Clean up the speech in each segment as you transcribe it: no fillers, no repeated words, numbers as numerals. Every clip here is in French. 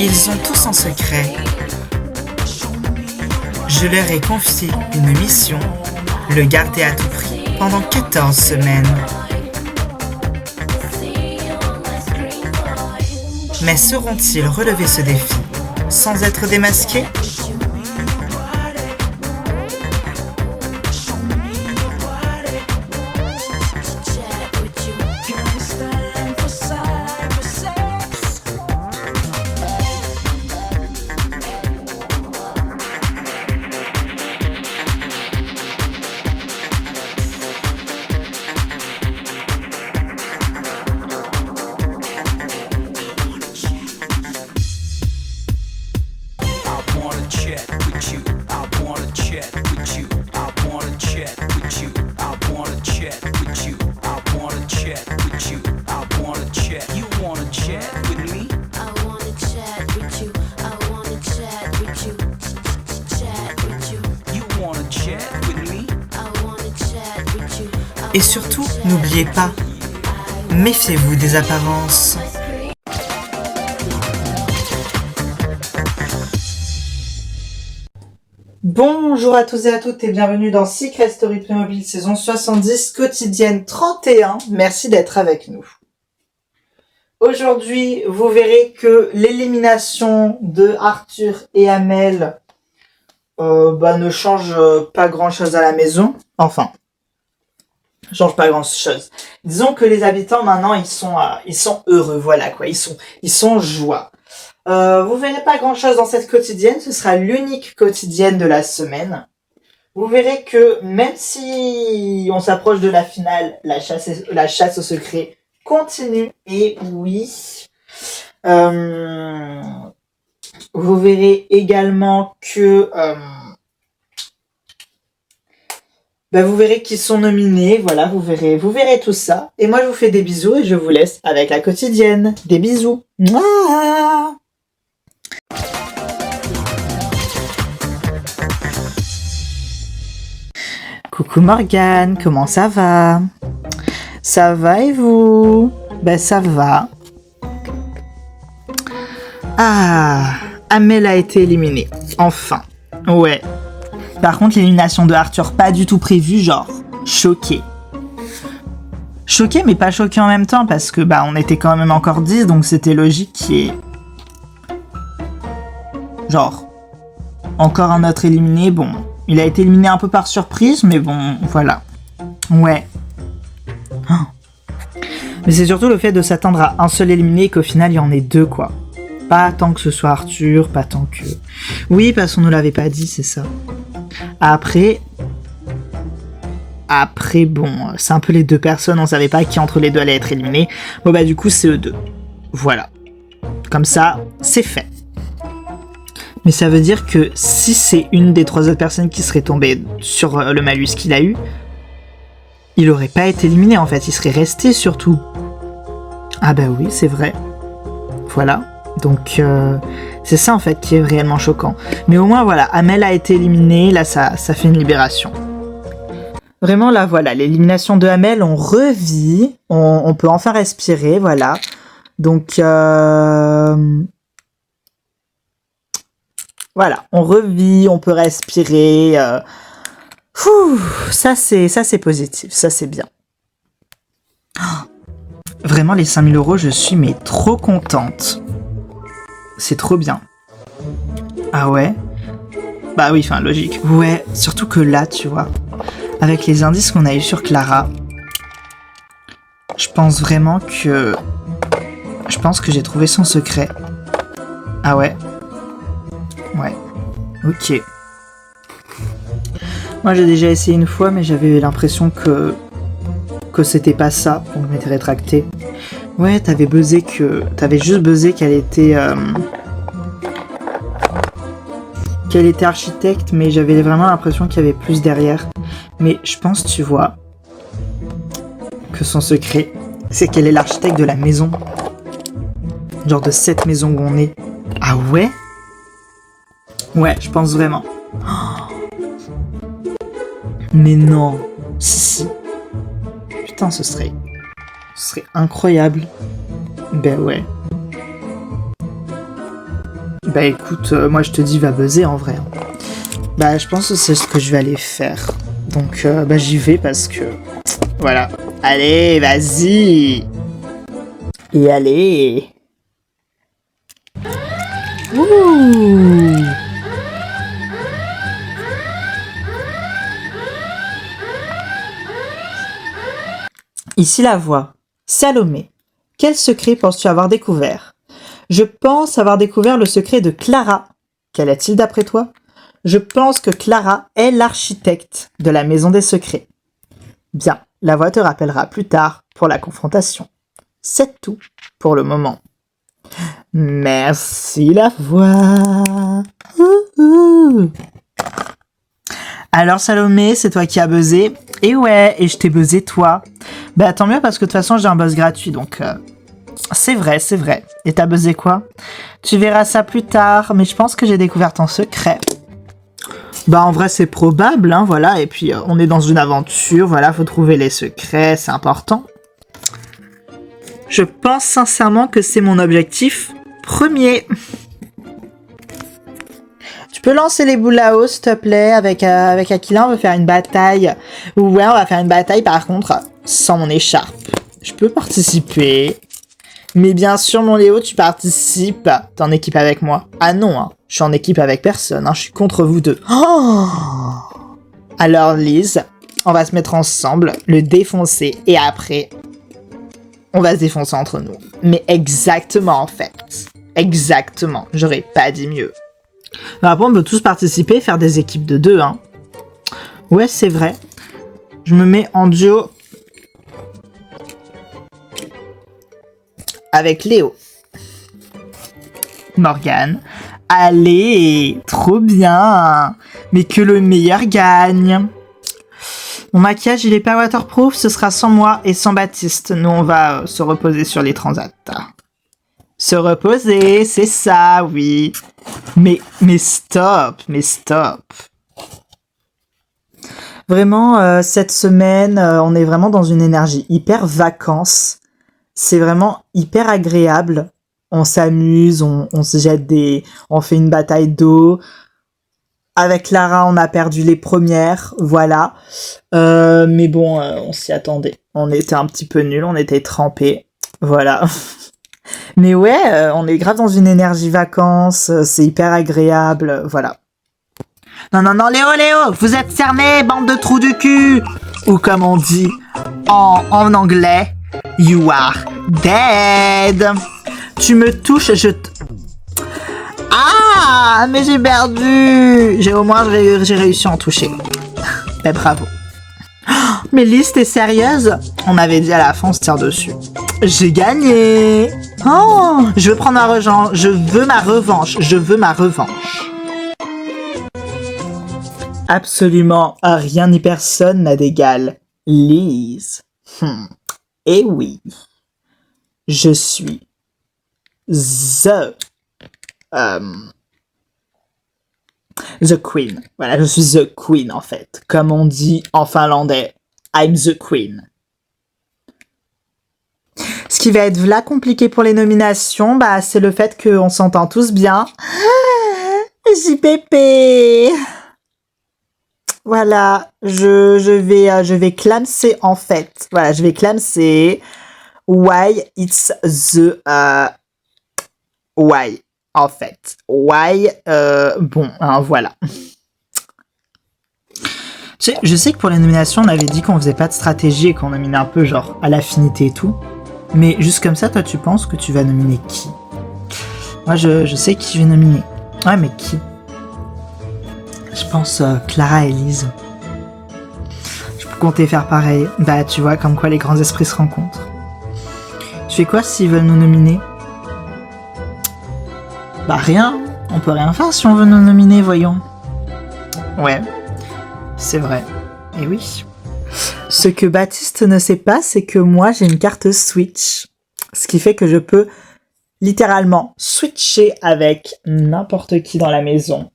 Ils ont tous un secret. Je leur ai confié une mission, le garder à tout prix pendant 14 semaines. Mais sauront-ils relever ce défi sans être démasqués ? Et surtout, n'oubliez pas, méfiez-vous des apparences. Bonjour à tous et à toutes et bienvenue dans Secret Story Playmobil saison 70 quotidienne 31. Merci d'être avec nous. Aujourd'hui, vous verrez que l'élimination de Arthur et Amel ne change pas grand-chose à la maison. Enfin, change pas grand-chose. Disons que les habitants maintenant ils sont heureux, voilà quoi. Ils sont joie. Vous verrez pas grand-chose dans cette quotidienne, ce sera l'unique quotidienne de la semaine. Vous verrez que même si on s'approche de la finale, la chasse au secret continue. Et oui, vous verrez également que vous verrez qu'ils sont nominés, voilà, vous verrez tout ça. Et moi je vous fais des bisous et je vous laisse avec la quotidienne. Des bisous. Mouah. Coucou Morgane, comment ça va ? Ça va et vous ? Ça va. Ah, Amel a été éliminée. Enfin. Ouais. Par contre, l'élimination de Arthur, pas du tout prévue, genre, choqué. Choqué, mais pas choqué en même temps, parce que, on était quand même encore 10, donc c'était logique qu'il y ait... genre, encore un autre éliminé, bon... Il a été éliminé un peu par surprise, mais bon, voilà. Ouais. Oh. Mais c'est surtout le fait de s'attendre à un seul éliminé et qu'au final, il y en ait deux, quoi. Pas tant que ce soit Arthur, pas tant que... Oui, parce qu'on ne l'avait pas dit, c'est ça. Après, bon, c'est un peu les deux personnes, on savait pas qui entre les deux allait être éliminé. Bon, du coup, c'est eux deux. Voilà. Comme ça, c'est fait. Mais ça veut dire que si c'est une des trois autres personnes qui serait tombée sur le malus qu'il a eu, il aurait pas été éliminé en fait, il serait resté surtout. Ah oui, c'est vrai. Voilà. Donc c'est ça en fait qui est réellement choquant. Mais au moins voilà, Amel a été éliminée, là ça fait une libération. Vraiment là voilà, l'élimination de Amel, on revit, on peut enfin respirer, voilà. Donc voilà, on revit, on peut respirer. Ça c'est positif, ça c'est bien. Vraiment, les 5 000 €, je suis trop contente. C'est trop bien. Ah ouais ? Oui, enfin, logique. Ouais, surtout que là, tu vois, avec les indices qu'on a eu sur Clara, je pense que j'ai trouvé son secret. Ah ouais ? Ouais, ok. Moi j'ai déjà essayé une fois, mais j'avais l'impression que c'était pas ça, donc je m'étais rétracté. Ouais, t'avais juste buzzé qu'elle était architecte, mais j'avais vraiment l'impression qu'il y avait plus derrière. Mais je pense, tu vois, que son secret, c'est qu'elle est l'architecte de la maison. Genre de cette maison où on est. Ah ouais ? Ouais, je pense vraiment. Mais non. Si. Putain, ce serait incroyable. Ouais. Bah écoute, moi je te dis va buzzer en vrai. Bah je pense que c'est ce que je vais aller faire. Donc bah j'y vais parce que... Voilà. Allez, vas-y. Et allez. Ouh. Ici la voix. Salomé, quel secret penses-tu avoir découvert? Je pense avoir découvert le secret de Clara. Quel est-il d'après toi? Je pense que Clara est l'architecte de la maison des secrets. Bien, la voix te rappellera plus tard pour la confrontation. C'est tout pour le moment. Merci la voix. Alors Salomé, c'est toi qui as buzzé. Et ouais, et je t'ai buzzé toi. Bah tant mieux parce que de toute façon j'ai un buzz gratuit donc... C'est vrai, c'est vrai. Et t'as buzzé quoi? Tu verras ça plus tard, mais je pense que j'ai découvert ton secret. Bah en vrai c'est probable, hein, voilà. Et puis on est dans une aventure, voilà, faut trouver les secrets, c'est important. Je pense sincèrement que c'est mon objectif premier. Tu peux lancer les boules là-haut, s'il te plaît, avec Aquila, on veut faire une bataille. Ouais, on va faire une bataille, par contre, sans mon écharpe. Je peux participer. Mais bien sûr, mon Léo, tu participes. T'es en équipe avec moi. Ah non, hein, je suis en équipe avec personne, hein, je suis contre vous deux. Oh. Alors, Lise, on va se mettre ensemble, le défoncer, et après, on va se défoncer entre nous. Mais exactement, en fait. Exactement, j'aurais pas dit mieux. Après, on peut tous participer, faire des équipes de deux, hein. Ouais, c'est vrai. Je me mets en duo avec Léo. Morgane. Allez, trop bien. Mais que le meilleur gagne. Mon maquillage, il est pas waterproof, ce sera sans moi et sans Baptiste. Nous, on va se reposer sur les transats. Se reposer, c'est ça, oui. Mais stop, mais stop. Vraiment, cette semaine, on est vraiment dans une énergie hyper vacances. C'est vraiment hyper agréable. On s'amuse, on se jette on fait une bataille d'eau. Avec Lara, on a perdu les premières, voilà. Mais bon, on s'y attendait. On était un petit peu nuls, on était trempés, voilà. Mais ouais, on est grave dans une énergie vacances, c'est hyper agréable, voilà. Non, Léo, vous êtes cernés, bande de trous du cul. Ou comme on dit en anglais, you are dead. Tu me touches, Ah, mais j'ai perdu. Au moins, j'ai réussi à en toucher. Ben bravo. Mais Lise, t'es sérieuse? On avait dit à la fin, on se tire dessus. J'ai gagné. Oh, je veux prendre ma revanche. Je veux ma revanche. Absolument rien ni personne n'a d'égal. Lise. Eh oui. Je suis The Queen. Voilà, je suis The Queen en fait. Comme on dit en finlandais, I'm the Queen. Ce qui va être là compliqué pour les nominations, bah c'est le fait qu'on s'entend tous bien. JPP. Voilà, je vais clamser en fait. Voilà, je vais clamser why it's the why en fait. Why bon, hein, voilà. Je sais que pour les nominations, on avait dit qu'on faisait pas de stratégie et qu'on nominait un peu genre à l'affinité et tout. Mais juste comme ça, toi, tu penses que tu vas nominer qui? Moi, je sais qui je vais nominer. Ouais, mais qui? Je pense Clara et Lise. Je peux compter faire pareil. Bah, tu vois, comme quoi les grands esprits se rencontrent. Tu fais quoi s'ils veulent nous nominer? Bah, rien. On peut rien faire si on veut nous nominer, voyons. Ouais, c'est vrai. Et oui. Ce que Baptiste ne sait pas, c'est que moi, j'ai une carte Switch. Ce qui fait que je peux littéralement switcher avec n'importe qui dans la maison.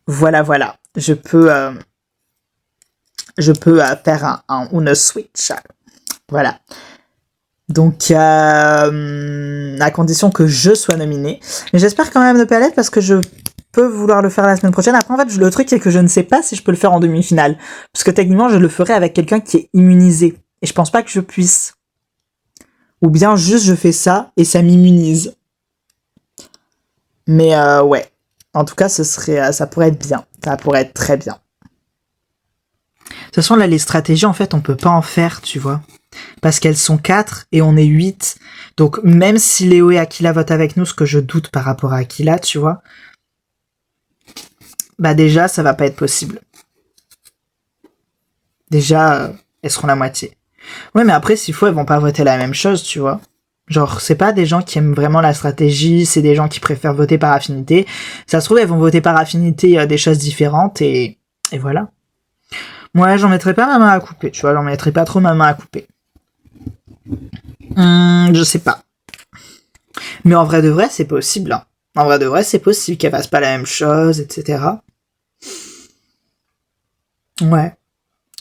Voilà. Je peux faire une switch. Voilà. Donc, à condition que je sois nominée. Mais j'espère quand même ne pas l'être parce que je peux vouloir le faire la semaine prochaine. Après, en fait, le truc, c'est que je ne sais pas si je peux le faire en demi-finale. Parce que techniquement, je le ferai avec quelqu'un qui est immunisé. Et je pense pas que je puisse. Ou bien juste je fais ça et ça m'immunise. Mais ouais. En tout cas, ça pourrait être bien. Ça pourrait être très bien. De toute façon, là, les stratégies, en fait, on peut pas en faire, tu vois. Parce qu'elles sont 4 et on est 8. Donc, même si Léo et Aquila votent avec nous, ce que je doute par rapport à Aquila, tu vois, bah déjà, ça va pas être possible. Déjà, elles seront la moitié. Ouais, mais après, s'il faut, elles vont pas voter la même chose, tu vois. Genre, c'est pas des gens qui aiment vraiment la stratégie, c'est des gens qui préfèrent voter par affinité. Ça se trouve, elles vont voter par affinité des choses différentes et voilà. Moi, j'en mettrais pas ma main à couper, tu vois, j'en mettrais pas trop ma main à couper. Je sais pas. Mais en vrai de vrai, c'est possible. Hein. En vrai de vrai, c'est possible qu'elles fassent pas la même chose, etc. Ouais.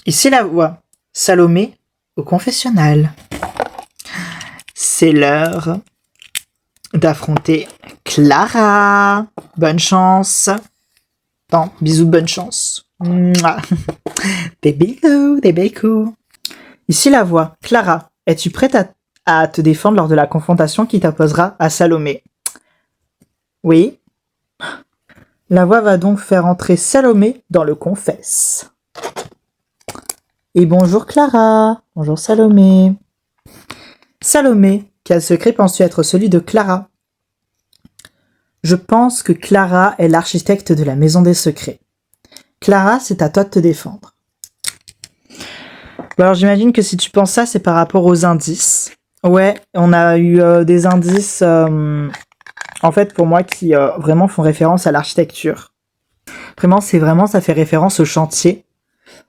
Ici, la voix. Salomé au confessionnal. C'est l'heure d'affronter Clara. Bonne chance. Bon, bisous de bonne chance. Mouah. Des bisous. Ici la voix. Clara, es-tu prête à te défendre lors de la confrontation qui t'opposera à Salomé? Oui. La voix va donc faire entrer Salomé dans le confesse. Et bonjour Clara. Bonjour Salomé. Salomé, quel secret penses-tu être celui de Clara? Je pense que Clara est l'architecte de la maison des secrets. Clara, c'est à toi de te défendre. Bon, alors j'imagine que si tu penses ça, c'est par rapport aux indices. Ouais, on a eu des indices, en fait, pour moi, qui vraiment font référence à l'architecture. Vraiment, ça fait référence au chantier.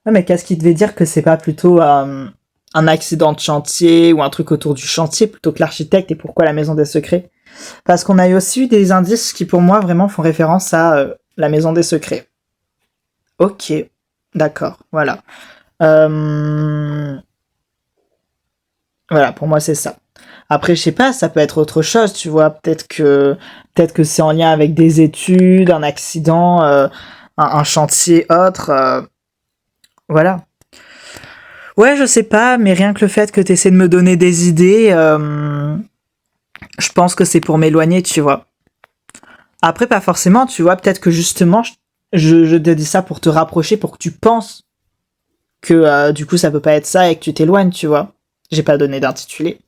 Ouais, mais qu'est-ce qui devait dire que c'est pas plutôt un accident de chantier ou un truc autour du chantier plutôt que l'architecte et pourquoi la maison des secrets? Parce qu'on a aussi eu des indices qui, pour moi, vraiment font référence à la maison des secrets. Ok, d'accord, voilà. Voilà, pour moi, c'est ça. Après, je sais pas, ça peut être autre chose, tu vois. Peut-être que c'est en lien avec des études, un accident, un chantier autre. Voilà. Ouais, je sais pas, mais rien que le fait que tu essaies de me donner des idées, je pense que c'est pour m'éloigner, tu vois. Après, pas forcément, tu vois. Peut-être que justement, je te dis ça pour te rapprocher, pour que tu penses que du coup, ça peut pas être ça et que tu t'éloignes, tu vois. J'ai pas donné d'intitulé.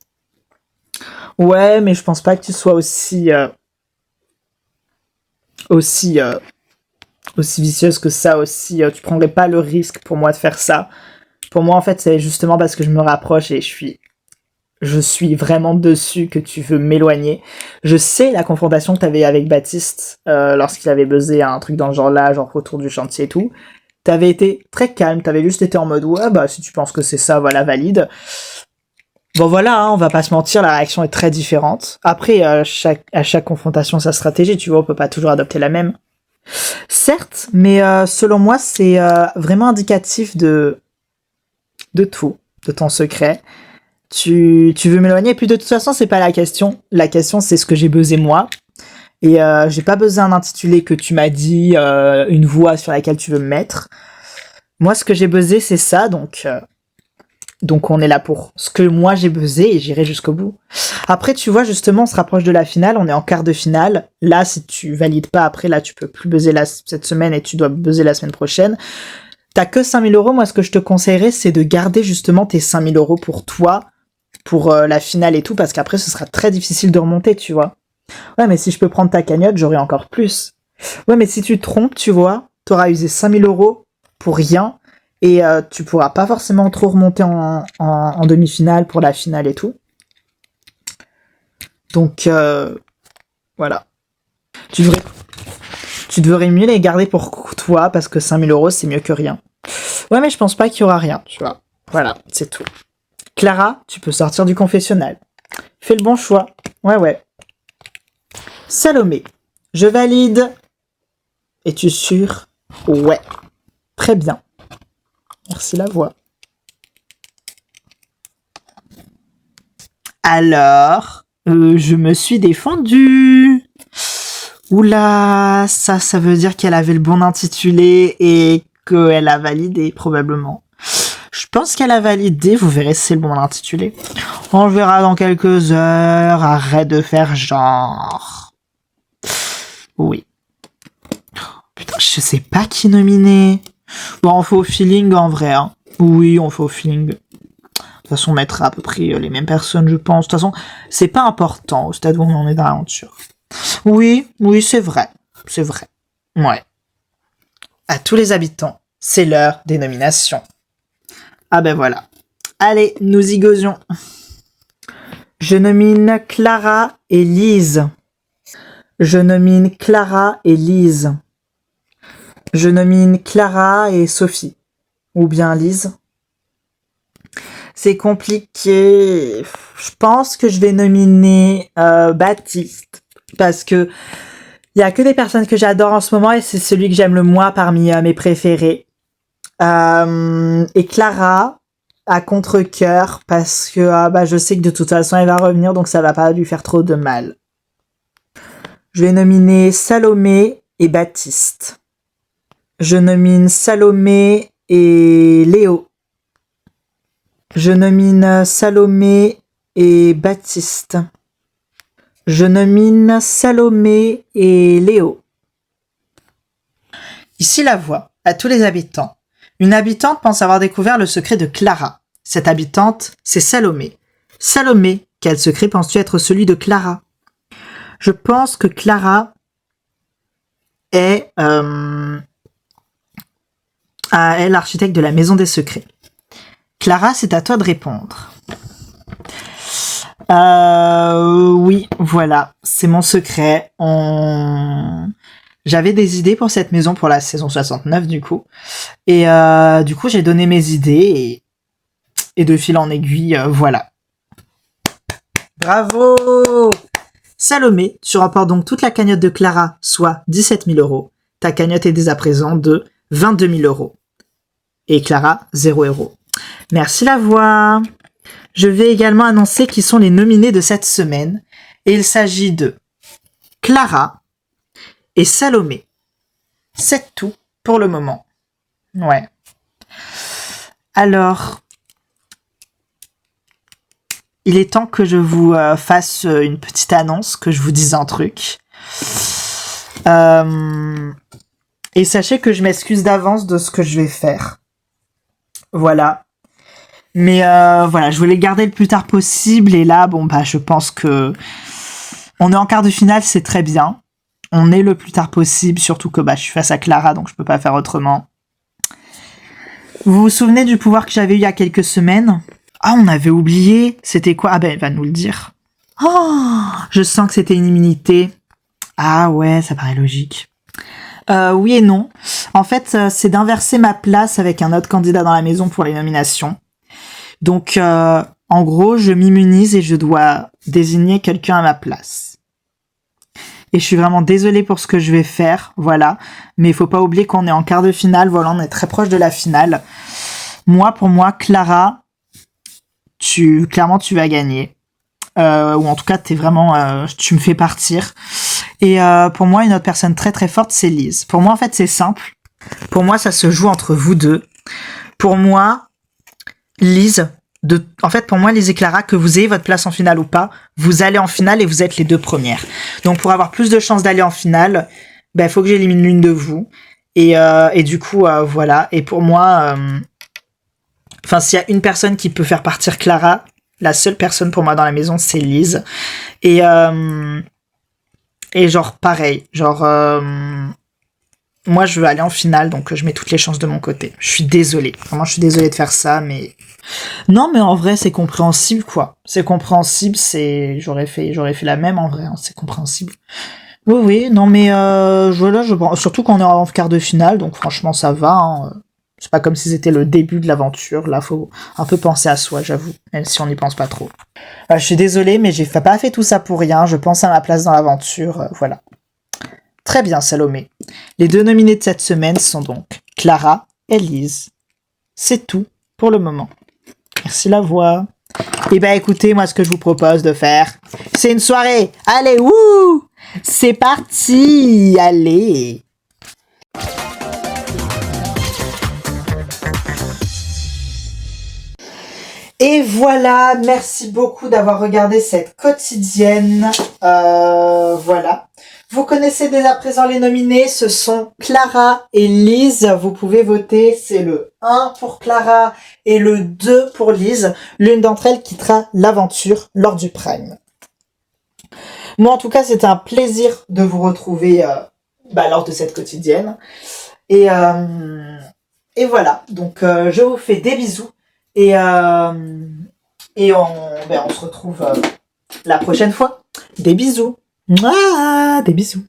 Ouais, mais je pense pas que tu sois aussi vicieuse que ça aussi. Tu prendrais pas le risque pour moi de faire ça. Pour moi, en fait, c'est justement parce que je me rapproche et je suis vraiment dessus que tu veux m'éloigner. Je sais la confrontation que t'avais avec Baptiste lorsqu'il avait buzzé un truc dans le genre là, genre autour du chantier et tout. T'avais été très calme, t'avais juste été en mode ouais, bah si tu penses que c'est ça, voilà, valide. Bon voilà, hein, on va pas se mentir, la réaction est très différente. Après, à chaque confrontation, sa stratégie, tu vois, on peut pas toujours adopter la même. Certes, mais selon moi, c'est vraiment indicatif de tout, de ton secret. Tu veux m'éloigner, et puis de toute façon, c'est pas la question. La question, c'est ce que j'ai buzzé moi. Et j'ai pas besoin d'un intitulé que tu m'as dit, une voix sur laquelle tu veux me mettre. Moi, ce que j'ai buzzé, c'est ça, donc on est là pour ce que moi j'ai buzzé et j'irai jusqu'au bout. Après, tu vois, justement, on se rapproche de la finale, on est en quart de finale. Là, si tu valides pas après, là, tu peux plus buzzer cette semaine et tu dois buzzer la semaine prochaine. T'as que 5000 €. Moi, ce que je te conseillerais, c'est de garder justement tes 5000 € pour toi, pour la finale et tout, parce qu'après, ce sera très difficile de remonter, tu vois. Ouais, mais si je peux prendre ta cagnotte, j'aurai encore plus. Ouais, mais si tu te trompes, tu vois, t'auras usé 5000 € pour rien, et tu pourras pas forcément trop remonter en demi-finale pour la finale et tout. Donc, voilà. Tu devrais mieux les garder pour toi, parce que 5000 €, c'est mieux que rien. Ouais, mais je pense pas qu'il y aura rien, tu vois. Voilà, c'est tout. Clara, tu peux sortir du confessionnal. Fais le bon choix. Ouais. Salomé, je valide. Es-tu sûr? Ouais. Très bien. Merci la voix. Alors, je me suis défendue. Oula, ça veut dire qu'elle avait le bon intitulé et qu'elle a validé, probablement. Je pense qu'elle a validé, vous verrez si c'est le bon intitulé. On le verra dans quelques heures, arrête de faire genre. Oui. Putain, je sais pas qui nominer. Bon, on fait au feeling en vrai, hein. Oui, on fait au feeling. De toute façon, on mettra à peu près les mêmes personnes, je pense. De toute façon, c'est pas important au stade où on en est dans l'aventure. Oui, c'est vrai. C'est vrai. Ouais. À tous les habitants, c'est l'heure des nominations. Ah ben voilà. Allez, nous y gausions. Je nomine Clara et Lise. Je nomine Clara et Lise. Je nomine Clara et Sophie. Ou bien Lise. C'est compliqué. Je pense que je vais nominer Baptiste. Parce que il y a que des personnes que j'adore en ce moment et c'est celui que j'aime le moins parmi mes préférés. Et Clara à contre-cœur parce que je sais que de toute façon elle va revenir donc ça va pas lui faire trop de mal. Je vais nominer Salomé et Baptiste. Je nomine Salomé et Léo. Je nomine Salomé et Baptiste. Je nomine Salomé et Léo. Ici la voix à tous les habitants. Une habitante pense avoir découvert le secret de Clara. Cette habitante, c'est Salomé. Salomé, quel secret penses-tu être celui de Clara? Je pense que Clara est l'architecte de la maison des secrets. Clara, c'est à toi de répondre. Oui, voilà, c'est mon secret. J'avais des idées pour cette maison pour la saison 69 du coup. Et du coup, j'ai donné mes idées et de fil en aiguille, voilà. Bravo! Salomé, tu remportes donc toute la cagnotte de Clara, soit 17 000 €. Ta cagnotte est dès à présent de 22 000 €. Et Clara, 0 €. Merci la voix. Je vais également annoncer qui sont les nominés de cette semaine. Et il s'agit de Clara et Salomé. C'est tout pour le moment. Ouais. Alors, il est temps que je vous fasse une petite annonce, que je vous dise un truc. Et sachez que je m'excuse d'avance de ce que je vais faire. Voilà. Mais voilà, je voulais le garder le plus tard possible. Et là, je pense que on est en quart de finale, c'est très bien. On est le plus tard possible, surtout que je suis face à Clara, donc je peux pas faire autrement. Vous vous souvenez du pouvoir que j'avais eu il y a quelques semaines? Ah, on avait oublié. C'était quoi? Ah ben, elle va nous le dire. Oh, je sens que c'était une immunité. Ah ouais, ça paraît logique. Oui et non. En fait, c'est d'inverser ma place avec un autre candidat dans la maison pour les nominations. Donc, en gros, je m'immunise et je dois désigner quelqu'un à ma place. Et je suis vraiment désolée pour ce que je vais faire, voilà. Mais il faut pas oublier qu'on est en quart de finale, voilà, on est très proche de la finale. Pour moi, Clara, clairement, tu vas gagner. Ou en tout cas, tu me fais partir. Et pour moi, une autre personne très très forte, c'est Lise. Pour moi, en fait, c'est simple. Pour moi, ça se joue entre vous deux. Pour moi, Lise et Clara, que vous ayez votre place en finale ou pas, vous allez en finale et vous êtes les deux premières. Donc, pour avoir plus de chances d'aller en finale, faut que j'élimine l'une de vous. Et du coup, voilà. Et pour moi, s'il y a une personne qui peut faire partir Clara, la seule personne pour moi dans la maison, c'est Lise. Et genre, pareil. Genre, moi, je veux aller en finale, donc je mets toutes les chances de mon côté. Je suis désolée. Vraiment, je suis désolée de faire ça, mais... Non, mais en vrai, c'est compréhensible, quoi. C'est compréhensible, j'aurais fait la même, en vrai, hein. C'est compréhensible. Oui, non, mais surtout qu'on est en quart de finale, donc franchement, ça va, hein. C'est pas comme si c'était le début de l'aventure. Là, faut un peu penser à soi, j'avoue, même si on n'y pense pas trop. Je suis désolée, mais j'ai pas fait tout ça pour rien. Je pense à ma place dans l'aventure, voilà. Très bien, Salomé. Les deux nominés de cette semaine sont donc Clara et Lise. C'est tout pour le moment. Merci la voix. Et ben écoutez, moi ce que je vous propose de faire, c'est une soirée. Allez, wouh! C'est parti! Allez! Et voilà, merci beaucoup d'avoir regardé cette quotidienne. Voilà. Vous connaissez dès à présent les nominés, ce sont Clara et Lise. Vous pouvez voter, c'est le 1 pour Clara et le 2 pour Lise. L'une d'entre elles quittera l'aventure lors du Prime. Moi, en tout cas, c'était un plaisir de vous retrouver lors de cette quotidienne. Et voilà, donc je vous fais des bisous. Et on se retrouve la prochaine fois. Des bisous. Mouah, des bisous.